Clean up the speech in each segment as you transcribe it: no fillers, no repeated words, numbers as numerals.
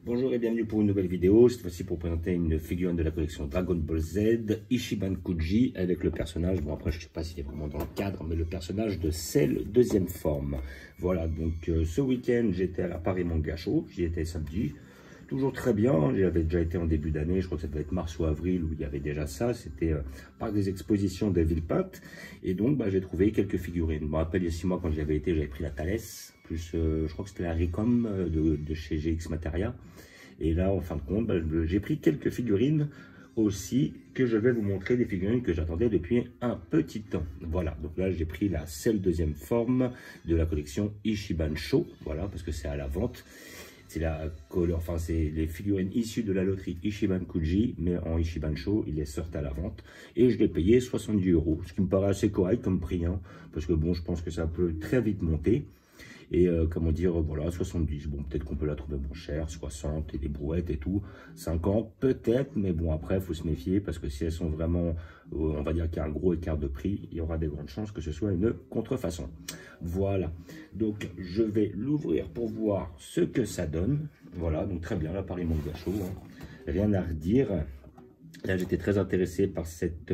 Bonjour et bienvenue pour une nouvelle vidéo, cette fois-ci pour présenter une figurine de la collection Dragon Ball Z, Ichiban Kuji, avec le personnage, bon après je ne sais pas s'il est vraiment dans le cadre, mais le personnage de Cell deuxième forme. Voilà, donc ce week-end j'étais à la Paris Manga Show, j'y étais samedi, toujours très bien, j'avais déjà été en début d'année, je crois que ça devait être mars ou avril où il y avait déjà ça, c'était par des expositions de Villepinte, et donc j'ai trouvé quelques figurines. Je me rappelle il y a 6 mois quand j'y avais été, j'avais pris la Thales, plus je crois que c'était la Ricom de chez GX Materia. Et là, en fin de compte, j'ai pris quelques figurines aussi que je vais vous montrer, des figurines que j'attendais depuis un petit temps. Voilà, donc là, j'ai pris la Cell deuxième forme de la collection Ichiban Show. Voilà, parce que c'est à la vente. C'est la couleur, enfin, c'est les figurines issues de la loterie Ichiban Kuji, mais en Ichiban Show, ils les sortent à la vente. Et je l'ai payé 70 €, ce qui me paraît assez correct comme prix, hein, parce que bon, je pense que ça peut très vite monter. Et comment dire, voilà, 70, bon, peut-être qu'on peut la trouver moins chère, 60, et des brouettes et tout, 50, peut-être, mais bon, après, il faut se méfier, parce que si elles sont vraiment, on va dire qu'il y a un gros écart de prix, il y aura des grandes chances que ce soit une contrefaçon. Voilà, donc je vais l'ouvrir pour voir ce que ça donne. Voilà, donc très bien, là, Paris Manga Show, hein. Rien à redire. Là, j'étais très intéressé par cette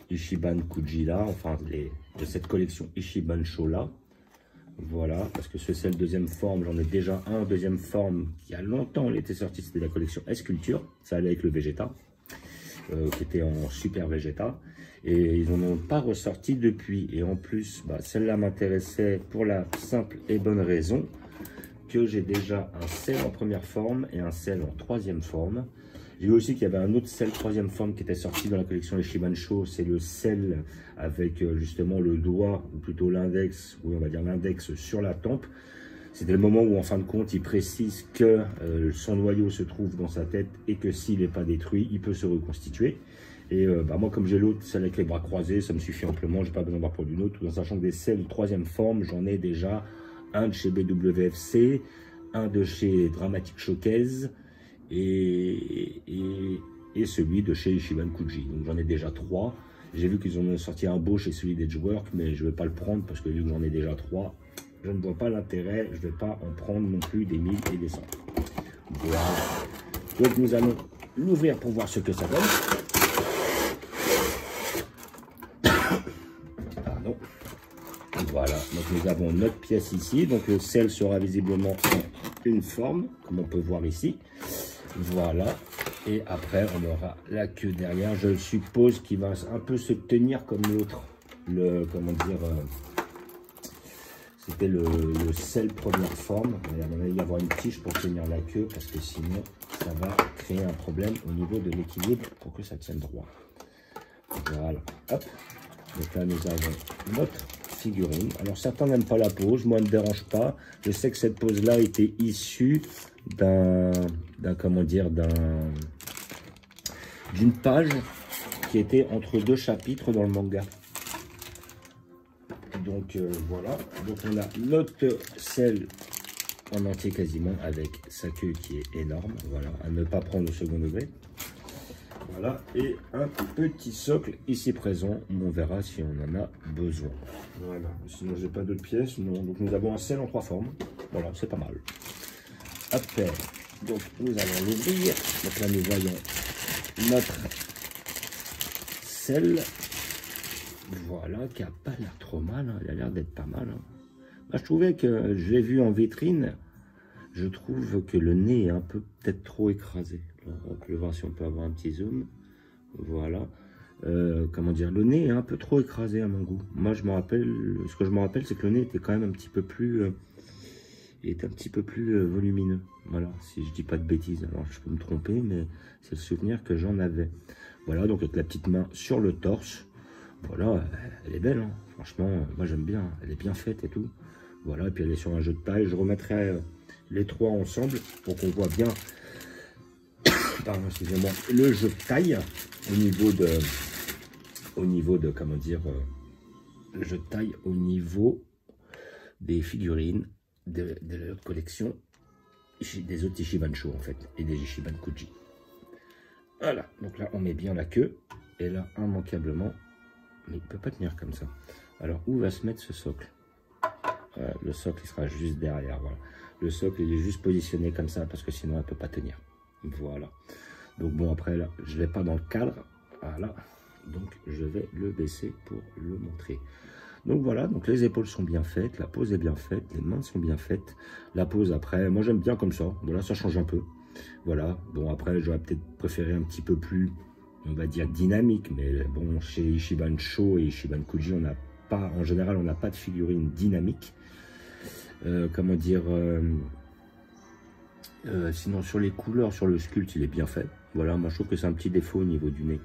Ichiban Kuji là, enfin, de cette collection Ichiban Show là. Voilà, parce que ce Cell deuxième forme, j'en ai déjà un deuxième forme qui a longtemps était sorti, c'était la collection S-Culture, ça allait avec le Vegeta, qui était en Super Vegeta, et ils n'en ont pas ressorti depuis, et en plus, celle-là m'intéressait pour la simple et bonne raison que j'ai déjà un Cell en première forme et un Cell en troisième forme. J'ai vu aussi qu'il y avait un autre Cell troisième forme qui était sorti dans la collection Ichiban Show, c'est le Cell avec justement le doigt, ou plutôt l'index, oui on va dire l'index sur la tempe. C'était le moment où en fin de compte il précise que son noyau se trouve dans sa tête et que s'il n'est pas détruit, il peut se reconstituer. Et moi comme j'ai l'autre, celle avec les bras croisés, ça me suffit amplement, j'ai pas besoin d'en prendre une autre, tout en sachant que des Cell troisième forme, j'en ai déjà un de chez BWFC, un de chez Dramatic Showcase, et celui de chez Ichiban Kuji. Donc j'en ai déjà 3. J'ai vu qu'ils en ont sorti un beau chez celui d'Edgework, mais je ne vais pas le prendre parce que vu que j'en ai déjà 3, je ne vois pas l'intérêt. Je ne vais pas en prendre non plus des 1000 et des 100. Voilà. Donc nous allons l'ouvrir pour voir ce que ça donne. Pardon. Voilà, donc nous avons notre pièce ici. Donc le Cell sera visiblement en une forme, comme on peut voir ici. Voilà, et après on aura la queue derrière, je suppose qu'il va un peu se tenir comme l'autre, comment dire, c'était le Cell première forme. Il va y avoir une tige pour tenir la queue, parce que sinon ça va créer un problème au niveau de l'équilibre pour que ça tienne droit. Voilà, hop, donc là nous avons notre figurine. Alors certains n'aiment pas la pose, moi elle ne me dérange pas, je sais que cette pose là était issue d'une page qui était entre 2 chapitres dans le manga. Donc voilà, donc on a notre Cell en entier quasiment avec sa queue qui est énorme, voilà, à ne pas prendre au second degré. Voilà, et un petit socle ici présent, on verra si on en a besoin. Voilà, sinon j'ai pas d'autres pièces, non. Donc nous avons un Cell en 3 formes, voilà, c'est pas mal. Après, donc nous allons l'ouvrir. Donc là nous voyons notre Cell, voilà, qui a pas l'air trop mal, hein. Il a l'air d'être pas mal, hein. Je trouvais que je l'ai vu en vitrine, je trouve que le nez est un peu peut-être trop écrasé. On peut voir si on peut avoir un petit zoom. Voilà, comment dire, le nez est un peu trop écrasé à mon goût. Moi je me rappelle, ce que je me rappelle, c'est que le nez était quand même un petit peu plus volumineux. Voilà, si je dis pas de bêtises, alors je peux me tromper, mais c'est le souvenir que j'en avais. Voilà, donc avec la petite main sur le torse, voilà, elle est belle, hein. Franchement, moi j'aime bien, elle est bien faite et tout. Voilà, et puis elle est sur un jeu de taille. Je remettrai les 3 ensemble pour qu'on voit bien, pardon, excusez-moi, le jeu de taille au niveau de comment dire, le jeu de taille au niveau des figurines de leur collection, des autres Ichiban Show en fait, et des Ichiban Kuji. Voilà, donc là on met bien la queue, et là immanquablement, mais il ne peut pas tenir comme ça. Alors où va se mettre ce socle? Le socle il sera juste derrière, voilà. Le socle, il est juste positionné comme ça parce que sinon, elle ne peut pas tenir. Voilà. Donc bon, après, là, je ne l'ai pas dans le cadre. Voilà. Donc, je vais le baisser pour le montrer. Donc voilà, donc les épaules sont bien faites, la pose est bien faite, les mains sont bien faites. La pose après, moi j'aime bien comme ça. Voilà, ça change un peu. Voilà, bon après, j'aurais peut-être préféré un petit peu plus, on va dire, dynamique. Mais bon, chez Ichiban Sho et Ichiban Kuji, on n'a pas, en général, on n'a pas de figurine dynamique. Comment dire... sinon sur les couleurs, sur le sculpte, il est bien fait. Voilà, moi je trouve que c'est un petit défaut au niveau du nez.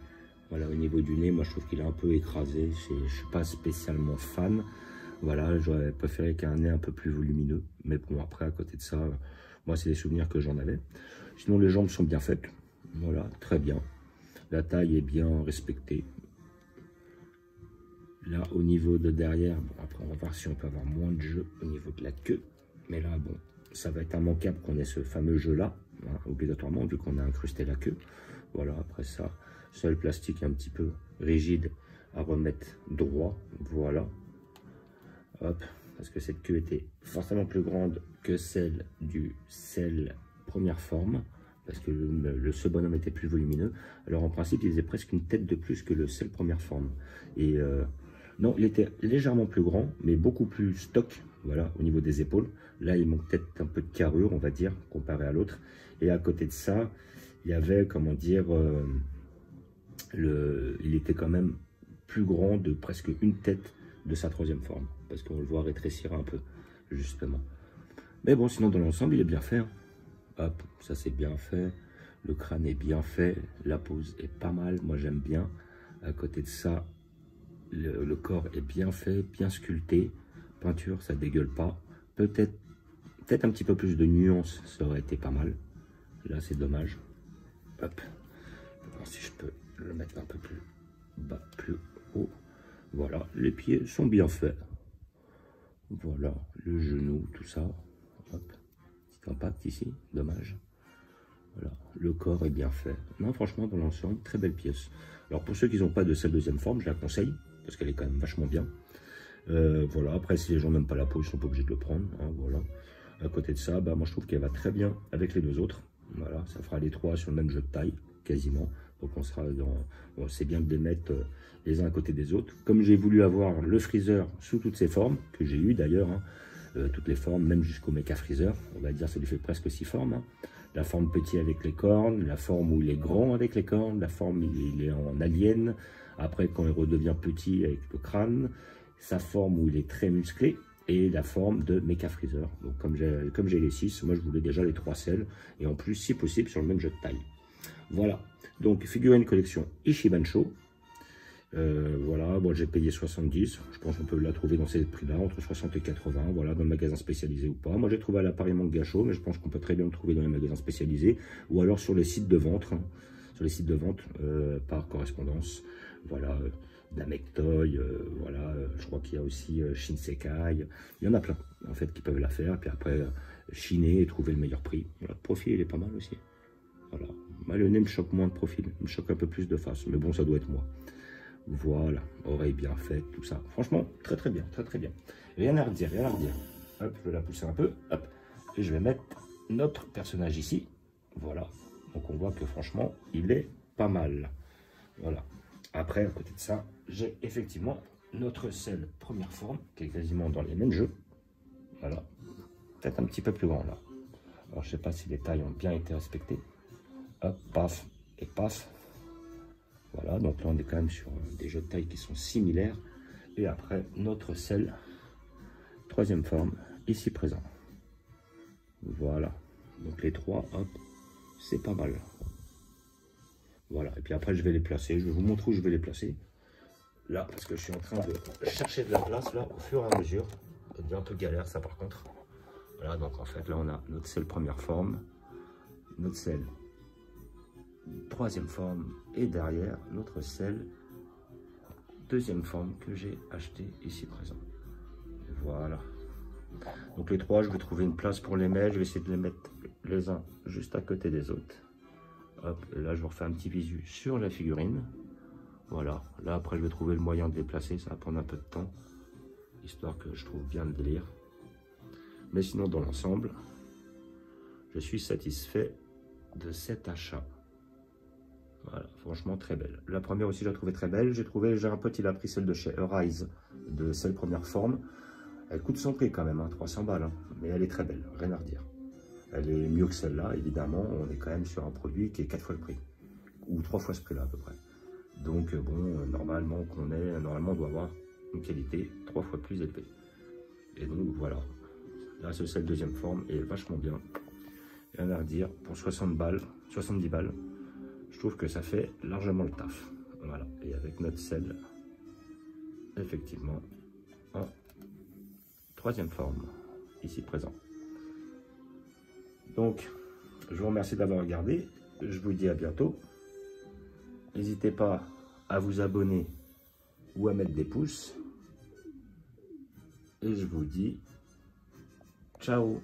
Voilà, au niveau du nez, moi je trouve qu'il est un peu écrasé. Je ne suis pas spécialement fan. Voilà, j'aurais préféré qu'il ait un nez un peu plus volumineux. Mais bon, après, à côté de ça, moi c'est des souvenirs que j'en avais. Sinon les jambes sont bien faites. Voilà, très bien. La taille est bien respectée. Là, au niveau de derrière, bon, après on va voir si on peut avoir moins de jeu au niveau de la queue. Mais là, bon, ça va être immanquable qu'on ait ce fameux jeu-là, hein, obligatoirement, vu qu'on a incrusté la queue. Voilà, après ça, le plastique est un petit peu rigide à remettre droit. Voilà. Hop, parce que cette queue était forcément plus grande que celle du sel première forme, parce que ce bonhomme était plus volumineux. Alors en principe, il faisait presque une tête de plus que le sel première forme. Et non, il était légèrement plus grand, mais beaucoup plus stock, voilà, au niveau des épaules. Là, il manque peut-être un peu de carrure, on va dire, comparé à l'autre. Et à côté de ça, il y avait, comment dire, il était quand même plus grand de presque une tête de sa troisième forme, parce qu'on le voit rétrécir un peu, justement. Mais bon, sinon, dans l'ensemble, il est bien fait. Hein. Hop, ça c'est bien fait. Le crâne est bien fait. La pose est pas mal. Moi, j'aime bien. À côté de ça, le corps est bien fait, bien sculpté. Peinture, ça dégueule pas. Peut-être un petit peu plus de nuances, ça aurait été pas mal. Là, c'est dommage. Hop. Je vais voir si je peux le mettre un peu plus bas, plus haut. Voilà, les pieds sont bien faits. Voilà, le genou, tout ça. Hop. Petit impact ici, dommage. Voilà, le corps est bien fait. Non, franchement, dans l'ensemble, très belle pièce. Alors, pour ceux qui n'ont pas de cette deuxième forme, je la conseille, parce qu'elle est quand même vachement bien. Voilà, après, si les gens n'aiment pas la peau, ils ne sont pas obligés de le prendre. Hein, voilà. À côté de ça, bah, moi, je trouve qu'elle va très bien avec les deux autres. Voilà, ça fera les trois sur le même jeu de taille, quasiment. Donc, on sera dans... Bon, c'est bien de les mettre les uns à côté des autres. Comme j'ai voulu avoir le freezer sous toutes ses formes, que j'ai eu d'ailleurs, hein, toutes les formes, même jusqu'au Mecha Freezer, on va dire ça lui fait presque 6 formes. Hein. La forme petit avec les cornes, la forme où il est grand avec les cornes, la forme où il est en alien, après quand il redevient petit avec le crâne, sa forme où il est très musclé, et la forme de Mecha Freezer. Donc comme j'ai les 6, moi je voulais déjà les 3 selles, et en plus si possible sur le même jeu de taille. Voilà, donc figurine collection Ichiban Sho. Voilà, bon, j'ai payé 70, je pense qu'on peut la trouver dans ces prix-là, entre 60 et 80, voilà, dans le magasin spécialisé ou pas. Moi, j'ai trouvé à l'appareil Manga Show, mais je pense qu'on peut très bien le trouver dans les magasins spécialisés, ou alors sur les sites de vente, hein, sur les sites de vente par correspondance, voilà, Damektoy, voilà, je crois qu'il y a aussi Shinsekai, il y en a plein, en fait, qui peuvent la faire, puis après, chiner et trouver le meilleur prix. Voilà, le profil, il est pas mal aussi, voilà. Moi, le nez me choque moins de profil, me choque un peu plus de face, mais bon, ça doit être moi. Voilà, oreille bien faite, tout ça. Franchement, très très bien, très très bien. Rien à redire, rien à redire. Hop, je vais la pousser un peu, hop. Et je vais mettre notre personnage ici. Voilà. Donc on voit que franchement, il est pas mal. Voilà. Après, à côté de ça, j'ai effectivement notre selle première forme, qui est quasiment dans les mêmes jeux. Voilà. Peut-être un petit peu plus grand là. Alors je sais pas si les tailles ont bien été respectées. Hop, paf, et paf. Voilà, donc là on est quand même sur des jeux de taille qui sont similaires. Et après, notre selle, troisième forme, ici présent. Voilà, donc les trois, hop, c'est pas mal. Voilà, et puis après je vais les placer, je vais vous montrer où je vais les placer. Là, parce que je suis en train de chercher de la place, là, au fur et à mesure. Ça devient un peu galère ça par contre. Voilà, donc en fait là on a notre selle première forme, notre selle troisième forme, et derrière notre selle deuxième forme que j'ai acheté ici présent. Voilà, donc les trois, je vais trouver une place pour les mettre. Je vais essayer de les mettre les uns juste à côté des autres. Hop, et là je vous refais un petit visu sur la figurine. Voilà, là après je vais trouver le moyen de les placer, ça va prendre un peu de temps, histoire que je trouve bien le délire. Mais sinon dans l'ensemble, Je suis satisfait de cet achat. Voilà, franchement très belle. La première aussi, je la trouvais très belle. J'ai un pote, il a pris celle de chez Arise, de celle première forme. Elle coûte son prix quand même, hein, 300 balles. Hein, mais elle est très belle, rien à redire. Elle est mieux que celle-là, évidemment. On est quand même sur un produit qui est 4 fois le prix. Ou 3 fois ce prix-là à peu près. Donc bon, normalement, on doit avoir une qualité 3 fois plus élevée. Et donc voilà. Là, cette deuxième forme est vachement bien. Rien à redire. Pour 60 balles, 70 balles. Je trouve que ça fait largement le taf. Voilà. Et avec notre sel, effectivement, en troisième forme, ici présent. Donc, je vous remercie d'avoir regardé. Je vous dis à bientôt. N'hésitez pas à vous abonner ou à mettre des pouces. Et je vous dis ciao.